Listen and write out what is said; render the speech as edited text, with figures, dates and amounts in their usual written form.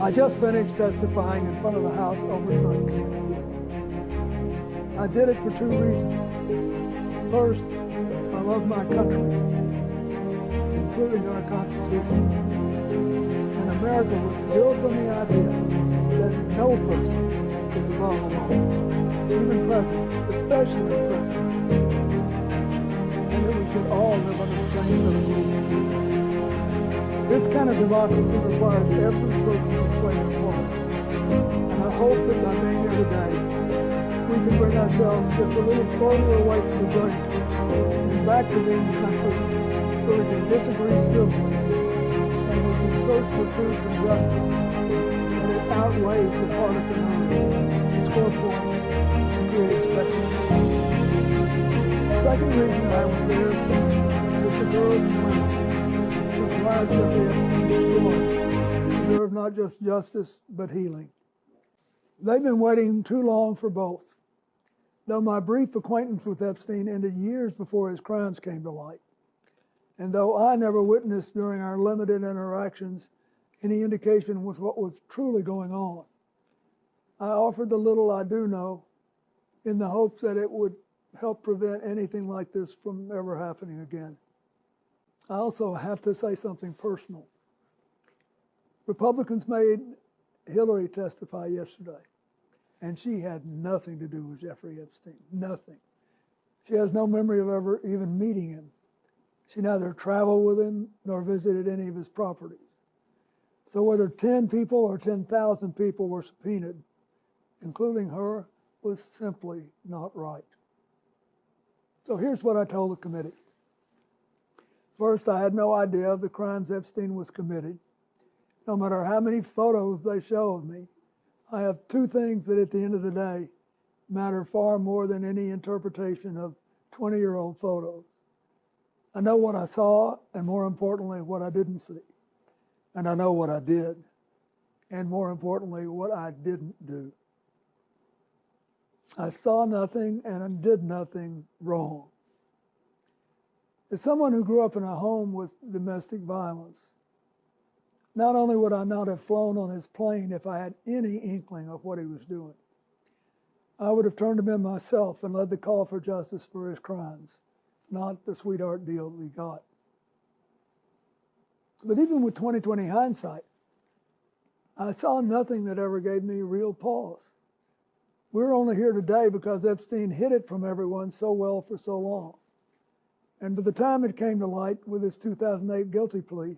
I just finished testifying in front of the House Oversight Committee. I did it for two reasons. First, I love my country, including our Constitution. And America was built on the idea that no person is above the law, even presidents, especially presidents, and that we should all live under the same set of rules. This kind of democracy requires every person to play their part. And I hope that by being here today, we can bring ourselves just a little further away from the brink and back to being a country where we can disagree civilly and we can search for truth and justice, and it outweighs the partisan urge to score points and create spectacle. The second reason I was there is the girls and women whose lives Jeffrey Epstein's story deserve not just justice, but healing. They've been waiting too long for both. Though my brief acquaintance with Epstein ended years before his crimes came to light, and though I never witnessed during our limited interactions any indication with what was truly going on, I offered the little I do know in the hopes that it would help prevent anything like this from ever happening again. I also have to say something personal. Republicans made Hillary testify yesterday, and she had nothing to do with Jeffrey Epstein, nothing. She has no memory of ever even meeting him. She neither traveled with him nor visited any of his properties. So whether 10 people or 10,000 people were subpoenaed, including her, was simply not right. So here's what I told the committee. First, I had no idea of the crimes Epstein was committing. No matter how many photos they show of me, I have two things that at the end of the day matter far more than any interpretation of 20-year-old photos. I know what I saw, and more importantly, what I didn't see. And I know what I did, and more importantly, what I didn't do. I saw nothing and I did nothing wrong. As someone who grew up in a home with domestic violence, not only would I not have flown on his plane if I had any inkling of what he was doing, I would have turned him in myself and led the call for justice for his crimes, not the sweetheart deal we got. But even with 20/20 hindsight, I saw nothing that ever gave me real pause. We're only here today because Epstein hid it from everyone so well for so long. And by the time it came to light with his 2008 guilty plea,